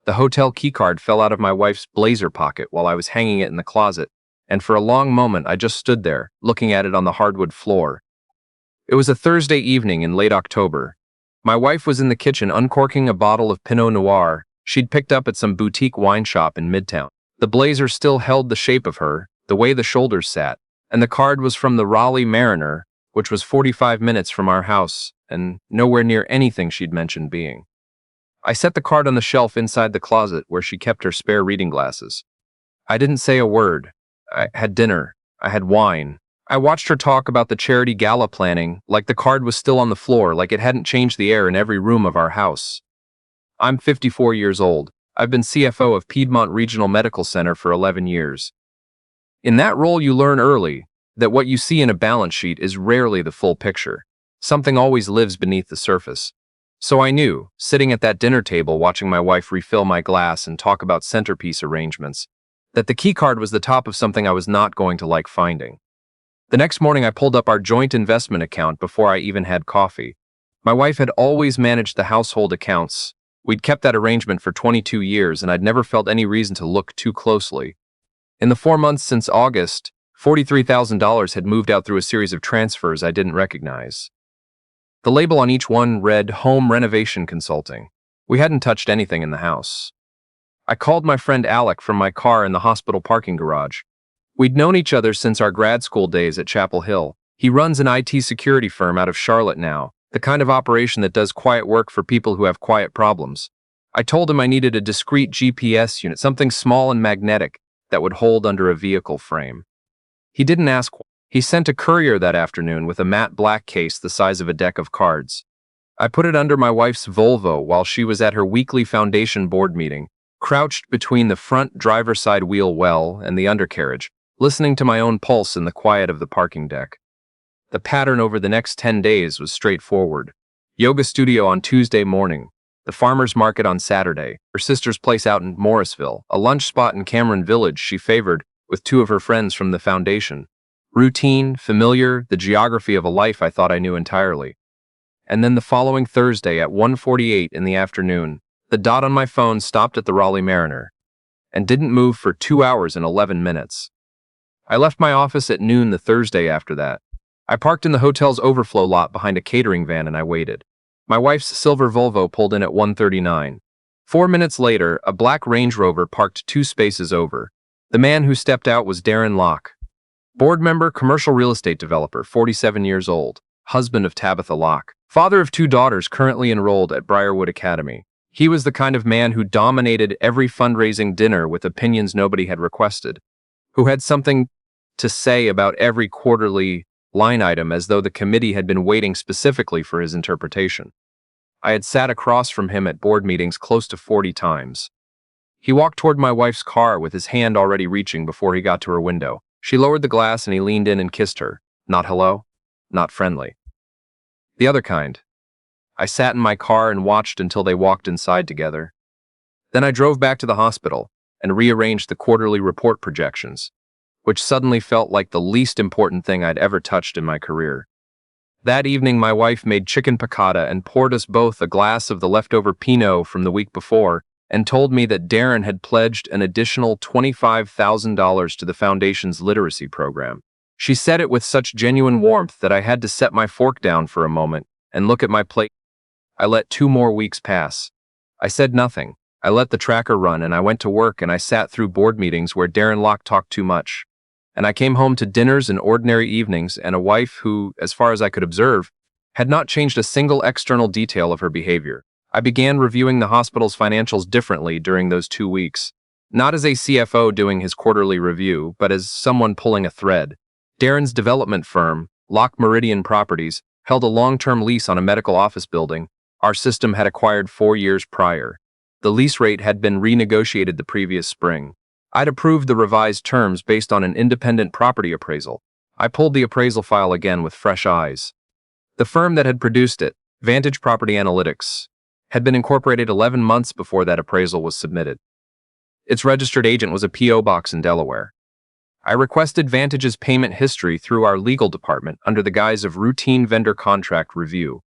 The hotel keycard fell out of my wife's blazer pocket while I was hanging it in the closet, and for a long moment I just stood there, looking at it on the hardwood floor. It was a Thursday evening in late October. My wife was in the kitchen uncorking a bottle of Pinot Noir she'd picked up at some boutique wine shop in Midtown. The blazer still held the shape of her, the way the shoulders sat, and the card was from the Raleigh Mariner, which was 45 minutes from our house, and nowhere near anything she'd mentioned being. I set the card on the shelf inside the closet where she kept her spare reading glasses. I didn't say a word. I had dinner. I had wine. I watched her talk about the charity gala planning, like the card was still on the floor, like it hadn't changed the air in every room of our house. I'm 54 years old. I've been CFO of Piedmont Regional Medical Center for 11 years. In that role, you learn early that what you see in a balance sheet is rarely the full picture. Something always lives beneath the surface. So I knew, sitting at that dinner table watching my wife refill my glass and talk about centerpiece arrangements, that the keycard was the top of something I was not going to like finding. The next morning I pulled up our joint investment account before I even had coffee. My wife had always managed the household accounts. We'd kept that arrangement for 22 years, and I'd never felt any reason to look too closely. In the 4 months since August, $43,000 had moved out through a series of transfers I didn't recognize. The label on each one read Home Renovation Consulting. We hadn't touched anything in the house. I called my friend Alec from my car in the hospital parking garage. We'd known each other since our grad school days at Chapel Hill. He runs an IT security firm out of Charlotte now, the kind of operation that does quiet work for people who have quiet problems. I told him I needed a discreet GPS unit, something small and magnetic that would hold under a vehicle frame. He didn't ask. He sent a courier that afternoon with a matte black case the size of a deck of cards. I put it under my wife's Volvo while she was at her weekly foundation board meeting, crouched between the front driver's side wheel well and the undercarriage, listening to my own pulse in the quiet of the parking deck. The pattern over the next 10 days was straightforward. Yoga studio on Tuesday morning, the farmer's market on Saturday, her sister's place out in Morrisville, a lunch spot in Cameron Village she favored with 2 of her friends from the foundation. Routine, familiar, the geography of a life I thought I knew entirely. And then the following Thursday at 1:48 in the afternoon, the dot on my phone stopped at the Raleigh Mariner and didn't move for 2 hours and 11 minutes. I left my office at noon the Thursday after that. I parked in the hotel's overflow lot behind a catering van and I waited. My wife's silver Volvo pulled in at 1:39. 4 minutes later, a black Range Rover parked 2 spaces over. The man who stepped out was Darren Locke. Board member, commercial real estate developer, 47 years old, husband of Tabitha Locke, father of 2 daughters currently enrolled at Briarwood Academy. He was the kind of man who dominated every fundraising dinner with opinions nobody had requested, who had something to say about every quarterly line item as though the committee had been waiting specifically for his interpretation. I had sat across from him at board meetings close to 40 times. He walked toward my wife's car with his hand already reaching before he got to her window. She lowered the glass and he leaned in and kissed her. Not hello, not friendly. The other kind. I sat in my car and watched until they walked inside together. Then I drove back to the hospital and rearranged the quarterly report projections, which suddenly felt like the least important thing I'd ever touched in my career. That evening, my wife made chicken piccata and poured us both a glass of the leftover Pinot from the week before and told me that Darren had pledged an additional $25,000 to the foundation's literacy program. She said it with such genuine warmth that I had to set my fork down for a moment and look at my plate. I let 2 more weeks pass. I said nothing. I let the tracker run and I went to work and I sat through board meetings where Darren Locke talked too much. And I came home to dinners and ordinary evenings and a wife who, as far as I could observe, had not changed a single external detail of her behavior. I began reviewing the hospital's financials differently during those 2 weeks, not as a CFO doing his quarterly review, but as someone pulling a thread. Darren's development firm, Locke Meridian Properties, held a long-term lease on a medical office building our system had acquired 4 years prior. The lease rate had been renegotiated the previous spring. I'd approved the revised terms based on an independent property appraisal. I pulled the appraisal file again with fresh eyes. The firm that had produced it, Vantage Property Analytics, had been incorporated 11 months before that appraisal was submitted. Its registered agent was a P.O. box in Delaware. I requested Vantage's payment history through our legal department under the guise of routine vendor contract review.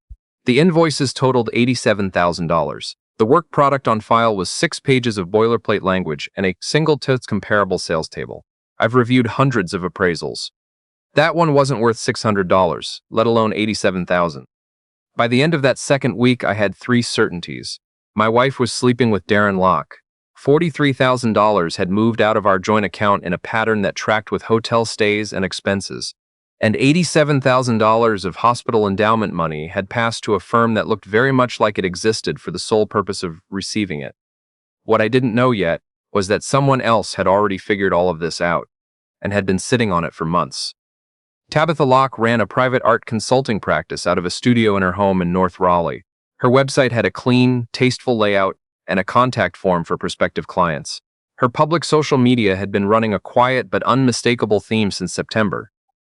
The invoices totaled $87,000. The work product on file was 6 pages of boilerplate language and a single-tooth comparable sales table. I've reviewed hundreds of appraisals. That one wasn't worth $600, let alone $87,000. By the end of that second week, I had 3 certainties. My wife was sleeping with Darren Locke. $43,000 had moved out of our joint account in a pattern that tracked with hotel stays and expenses, and $87,000 of hospital endowment money had passed to a firm that looked very much like it existed for the sole purpose of receiving it. What I didn't know yet was that someone else had already figured all of this out and had been sitting on it for months. Tabitha Locke ran a private art consulting practice out of a studio in her home in North Raleigh. Her website had a clean, tasteful layout and a contact form for prospective clients. Her public social media had been running a quiet but unmistakable theme since September.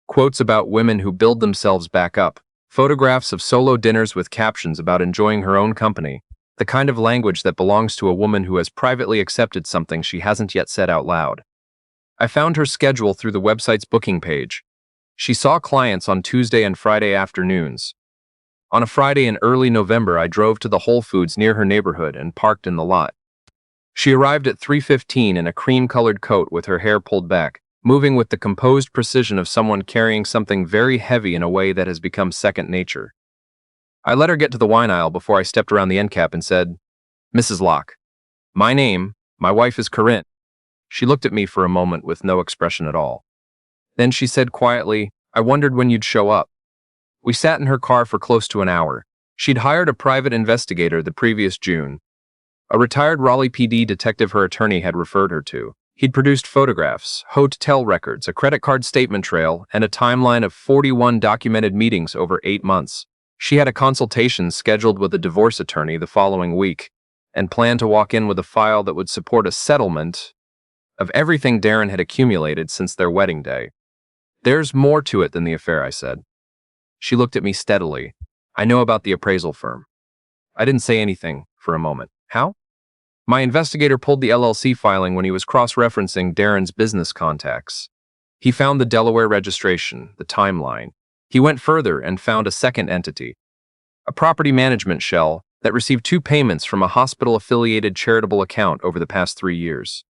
Quotes about women who build themselves back up, photographs of solo dinners with captions about enjoying her own company, the kind of language that belongs to a woman who has privately accepted something she hasn't yet said out loud. I found her schedule through the website's booking page. She saw clients on Tuesday and Friday afternoons. On a Friday in early November, I drove to the Whole Foods near her neighborhood and parked in the lot. She arrived at 3:15 in a cream-colored coat with her hair pulled back, moving with the composed precision of someone carrying something very heavy in a way that has become second nature. I let her get to the wine aisle before I stepped around the end cap and said, "Mrs. Locke, my wife is Corinne." She looked at me for a moment with no expression at all. Then she said quietly, "I wondered when you'd show up." We sat in her car for close to an hour. She'd hired a private investigator the previous June, a retired Raleigh PD detective her attorney had referred her to. He'd produced photographs, hotel records, a credit card statement trail, and a timeline of 41 documented meetings over 8 months. She had a consultation scheduled with a divorce attorney the following week, and planned to walk in with a file that would support a settlement of everything Darren had accumulated since their wedding day. "There's more to it than the affair," I said. She looked at me steadily. "I know about the appraisal firm." I didn't say anything for a moment. "How?" My investigator pulled the LLC filing when he was cross-referencing Darren's business contacts. He found the Delaware registration, the timeline. He went further and found a second entity, a property management shell that received 2 payments from a hospital-affiliated charitable account over the past 3 years.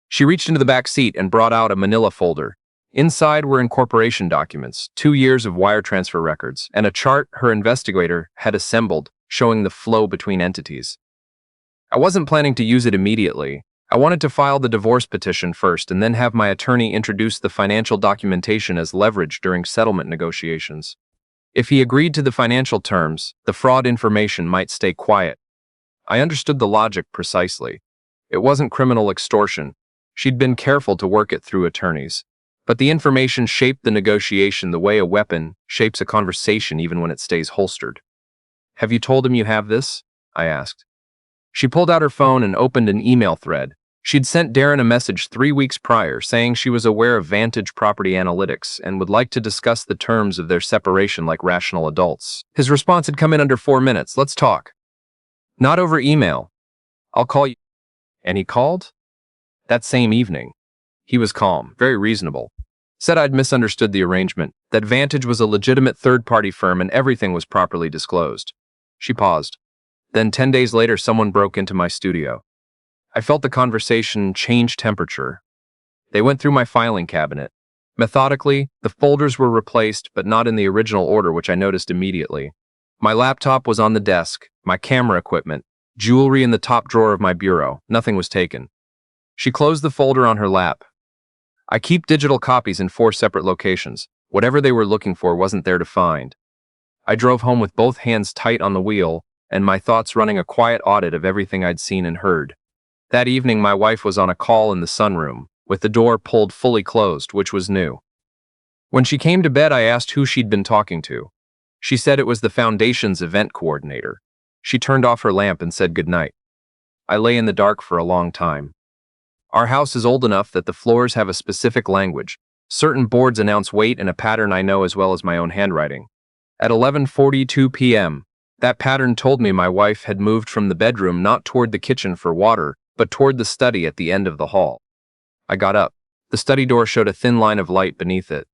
She reached into the back seat and brought out a manila folder. Inside were incorporation documents, 2 years of wire transfer records, and a chart her investigator had assembled showing the flow between entities. I wasn't planning to use it immediately. I wanted to file the divorce petition first and then have my attorney introduce the financial documentation as leverage during settlement negotiations. If he agreed to the financial terms, the fraud information might stay quiet. I understood the logic precisely. It wasn't criminal extortion. She'd been careful to work it through attorneys. But the information shaped the negotiation the way a weapon shapes a conversation even when it stays holstered. "Have you told him you have this?" I asked. She pulled out her phone and opened an email thread. She'd sent Darren a message 3 weeks prior saying she was aware of Vantage Property Analytics and would like to discuss the terms of their separation like rational adults. His response had come in under 4 minutes. "Let's talk." "Not over email. I'll call you." And he called? That same evening. He was calm, very reasonable. Said I'd misunderstood the arrangement, that Vantage was a legitimate third-party firm and everything was properly disclosed. She paused. Then 10 days later, someone broke into my studio. I felt the conversation change temperature. They went through my filing cabinet. Methodically, the folders were replaced, but not in the original order, which I noticed immediately. My laptop was on the desk, my camera equipment, jewelry in the top drawer of my bureau. Nothing was taken. She closed the folder on her lap. "I keep digital copies in 4 separate locations. Whatever they were looking for wasn't there to find." I drove home with both hands tight on the wheel and my thoughts running a quiet audit of everything I'd seen and heard. That evening, my wife was on a call in the sunroom, with the door pulled fully closed, which was new. When she came to bed, I asked who she'd been talking to. She said it was the foundation's event coordinator. She turned off her lamp and said goodnight. I lay in the dark for a long time. Our house is old enough that the floors have a specific language. Certain boards announce weight in a pattern I know as well as my own handwriting. At 11:42 p.m., that pattern told me my wife had moved from the bedroom not toward the kitchen for water, but toward the study at the end of the hall. I got up. The study door showed a thin line of light beneath it.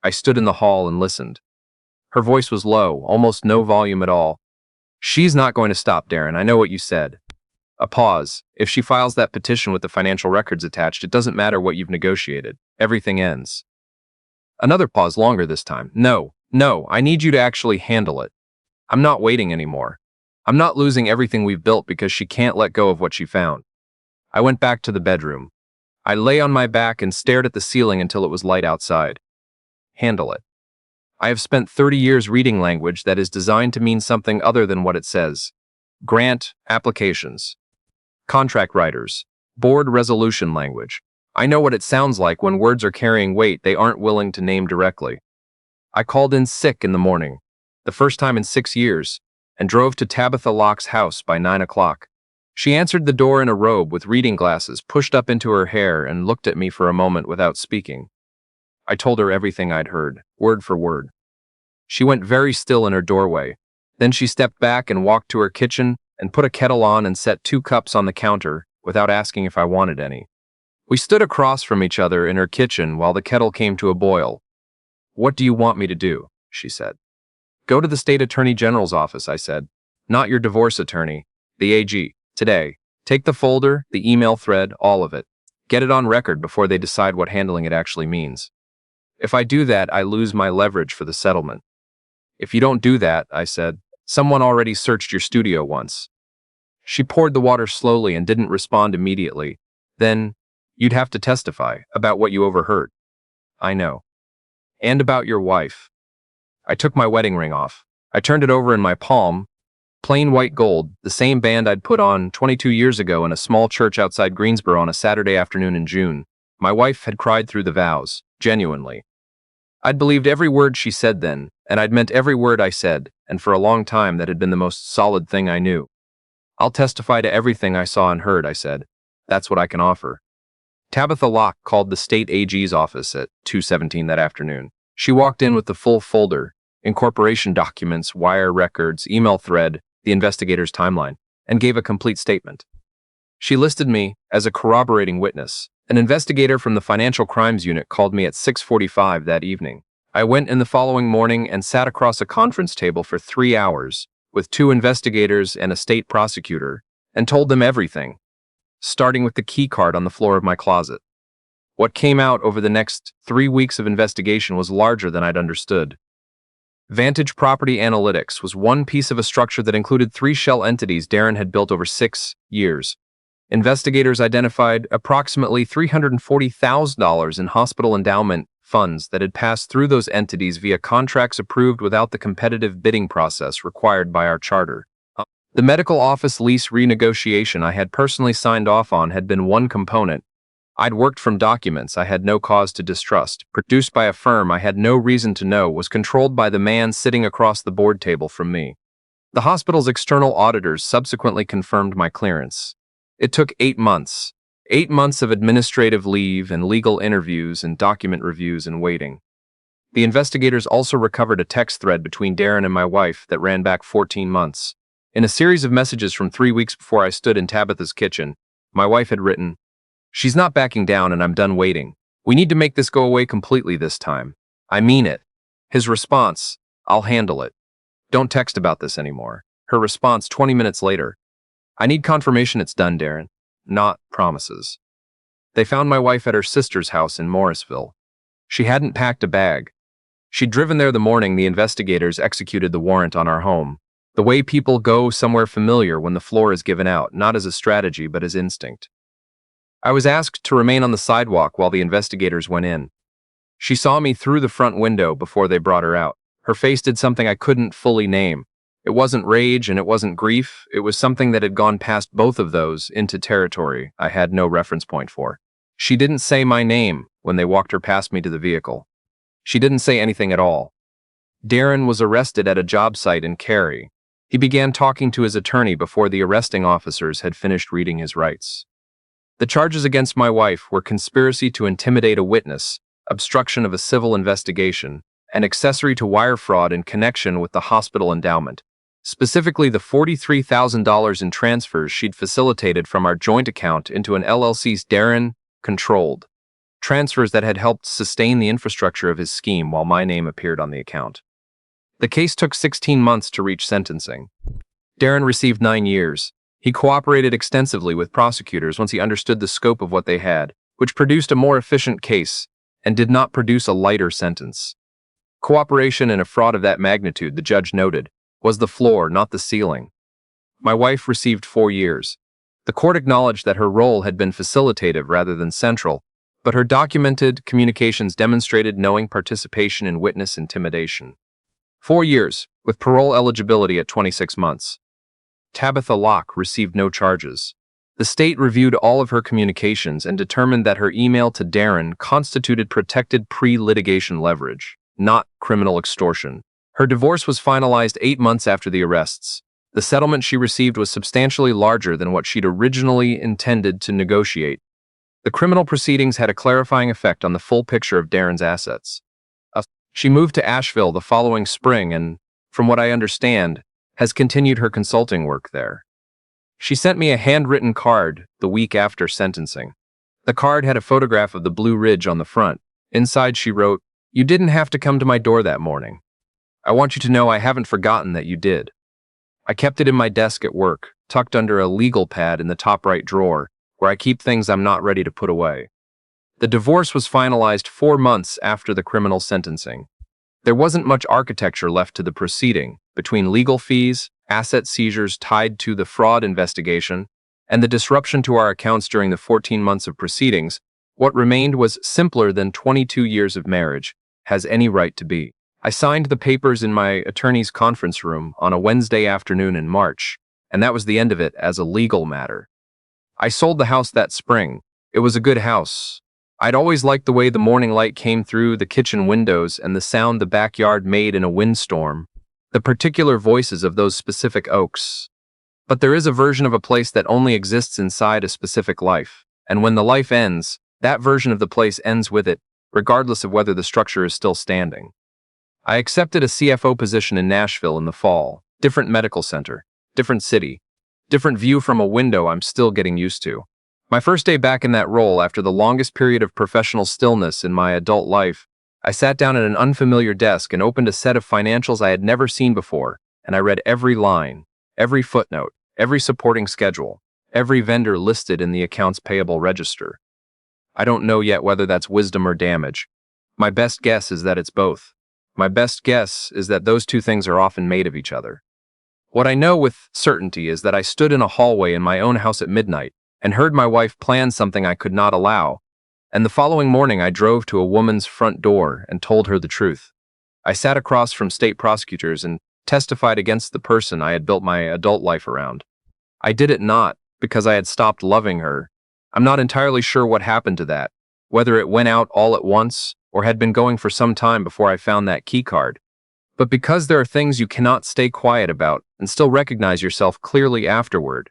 I stood in the hall and listened. Her voice was low, almost no volume at all. She's not going to stop, Darren. I know what you said. A pause. If she files that petition with the financial records attached, it doesn't matter what you've negotiated. Everything ends. Another pause, longer this time. No, I need you to actually handle it. I'm not waiting anymore. I'm not losing everything we've built because she can't let go of what she found. I went back to the bedroom. I lay on my back and stared at the ceiling until it was light outside. Handle it. I have spent 30 years reading language that is designed to mean something other than what it says. Grant applications. Contract writers. Board resolution language. I know what it sounds like when words are carrying weight they aren't willing to name directly. I called in sick in the morning, the first time in 6 years, and drove to Tabitha Locke's house by 9 o'clock. She answered the door in a robe with reading glasses pushed up into her hair and looked at me for a moment without speaking. I told her everything I'd heard, word for word. She went very still in her doorway. Then she stepped back and walked to her kitchen and put a kettle on and set 2 cups on the counter without asking if I wanted any. We stood across from each other in her kitchen while the kettle came to a boil. "What do you want me to do?" she said. "Go to the state attorney general's office," I said. "Not your divorce attorney, the AG. Today. Take the folder, the email thread, all of it. Get it on record before they decide what handling it actually means. If I do that, I lose my leverage for the settlement." "If you don't do that," I said, "someone already searched your studio once." She poured the water slowly and didn't respond immediately. "Then, you'd have to testify about what you overheard." "I know. And about your wife." I took my wedding ring off. I turned it over in my palm. Plain white gold, the same band I'd put on 22 years ago in a small church outside Greensboro on a Saturday afternoon in June. My wife had cried through the vows, genuinely. I'd believed every word she said then, and I'd meant every word I said, and for a long time that had been the most solid thing I knew. "I'll testify to everything I saw and heard," I said. "That's what I can offer." Tabitha Locke called the state AG's office at 2:17 that afternoon. She walked in with the full folder, incorporation documents, wire records, email thread, the investigator's timeline, and gave a complete statement. She listed me as a corroborating witness. An investigator from the Financial Crimes Unit called me at 6:45 that evening. I went in the following morning and sat across a conference table for 3 hours with 2 investigators and a state prosecutor and told them everything, starting with the keycard on the floor of my closet. What came out over the next 3 weeks of investigation was larger than I'd understood. Vantage Property Analytics was one piece of a structure that included 3 shell entities Darren had built over 6 years. Investigators identified approximately $340,000 in hospital endowment funds that had passed through those entities via contracts approved without the competitive bidding process required by our charter. The medical office lease renegotiation I had personally signed off on had been one component. I'd worked from documents I had no cause to distrust, produced by a firm I had no reason to know was controlled by the man sitting across the board table from me. The hospital's external auditors subsequently confirmed my clearance. It took 8 months. 8 months of administrative leave and legal interviews and document reviews and waiting. The investigators also recovered a text thread between Darren and my wife that ran back 14 months. In a series of messages from 3 weeks before I stood in Tabitha's kitchen, my wife had written, "She's not backing down and I'm done waiting. We need to make this go away completely this time. I mean it." His response, "I'll handle it. Don't text about this anymore." Her response 20 minutes later, "I need confirmation it's done, Darren, not promises." They found my wife at her sister's house in Morrisville. She hadn't packed a bag. She'd driven there the morning the investigators executed the warrant on our home. The way people go somewhere familiar when the floor is given out, not as a strategy but as instinct. I was asked to remain on the sidewalk while the investigators went in. She saw me through the front window before they brought her out. Her face did something I couldn't fully name. It wasn't rage and it wasn't grief. It was something that had gone past both of those into territory I had no reference point for. She didn't say my name when they walked her past me to the vehicle. She didn't say anything at all. Darren was arrested at a job site in Cary. He began talking to his attorney before the arresting officers had finished reading his rights. The charges against my wife were conspiracy to intimidate a witness, obstruction of a civil investigation, and accessory to wire fraud in connection with the hospital endowment. Specifically the $43,000 in transfers she'd facilitated from our joint account into an LLC's Darren controlled. Transfers that had helped sustain the infrastructure of his scheme while my name appeared on the account. The case took 16 months to reach sentencing. Darren received 9 years. He cooperated extensively with prosecutors once he understood the scope of what they had, which produced a more efficient case and did not produce a lighter sentence. Cooperation in a fraud of that magnitude, the judge noted, was the floor, not the ceiling. My wife received 4 years. The court acknowledged that her role had been facilitative rather than central, but her documented communications demonstrated knowing participation in witness intimidation. 4 years, with parole eligibility at 26 months. Tabitha Locke received no charges. The state reviewed all of her communications and determined that her email to Darren constituted protected pre-litigation leverage, not criminal extortion. Her divorce was finalized 8 months after the arrests. The settlement she received was substantially larger than what she'd originally intended to negotiate. The criminal proceedings had a clarifying effect on the full picture of Darren's assets. She moved to Nashville the following spring and, from what I understand, has continued her consulting work there. She sent me a handwritten card the week after sentencing. The card had a photograph of the Blue Ridge on the front. Inside she wrote, "You didn't have to come to my door that morning. I want you to know I haven't forgotten that you did." I kept it in my desk at work, tucked under a legal pad in the top right drawer, where I keep things I'm not ready to put away. The divorce was finalized 4 months after the criminal sentencing. There wasn't much architecture left to the proceeding, between legal fees, asset seizures tied to the fraud investigation, and the disruption to our accounts during the 14 months of proceedings. What remained was simpler than 22 years of marriage has any right to be. I signed the papers in my attorney's conference room on a Wednesday afternoon in March, and that was the end of it as a legal matter. I sold the house that spring. It was a good house. I'd always liked the way the morning light came through the kitchen windows and the sound the backyard made in a windstorm, the particular voices of those specific oaks. But there is a version of a place that only exists inside a specific life, and when the life ends, that version of the place ends with it, regardless of whether the structure is still standing. I accepted a CFO position in Nashville in the fall. Different medical center, different city, different view from a window I'm still getting used to. My first day back in that role after the longest period of professional stillness in my adult life, I sat down at an unfamiliar desk and opened a set of financials I had never seen before, and I read every line, every footnote, every supporting schedule, every vendor listed in the accounts payable register. I don't know yet whether that's wisdom or damage. My best guess is that it's both. My best guess is that those two things are often made of each other. What I know with certainty is that I stood in a hallway in my own house at midnight and heard my wife plan something I could not allow, and the following morning I drove to a woman's front door and told her the truth. I sat across from state prosecutors and testified against the person I had built my adult life around. I did it not because I had stopped loving her. I'm not entirely sure what happened to that, whether it went out all at once or had been going for some time before I found that keycard. But because there are things you cannot stay quiet about and still recognize yourself clearly afterward.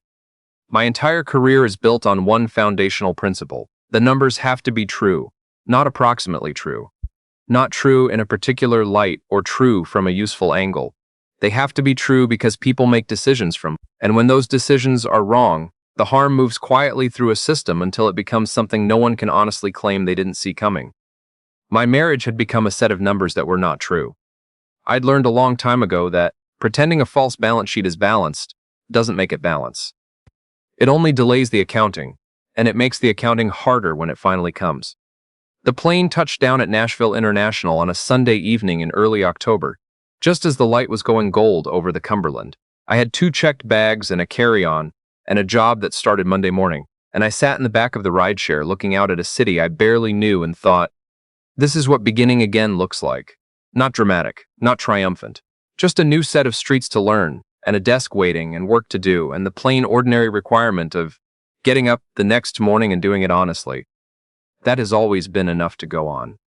My entire career is built on one foundational principle. The numbers have to be true, not approximately true. Not true in a particular light or true from a useful angle. They have to be true because people make decisions from, and when those decisions are wrong, the harm moves quietly through a system until it becomes something no one can honestly claim they didn't see coming. My marriage had become a set of numbers that were not true. I'd learned a long time ago that pretending a false balance sheet is balanced doesn't make it balance. It only delays the accounting, and it makes the accounting harder when it finally comes. The plane touched down at Nashville International on a Sunday evening in early October, just as the light was going gold over the Cumberland. I had 2 checked bags and a carry-on, and a job that started Monday morning, and I sat in the back of the rideshare looking out at a city I barely knew and thought, this is what beginning again looks like. Not dramatic, not triumphant. Just a new set of streets to learn, and a desk waiting, and work to do, and the plain ordinary requirement of getting up the next morning and doing it honestly. That has always been enough to go on.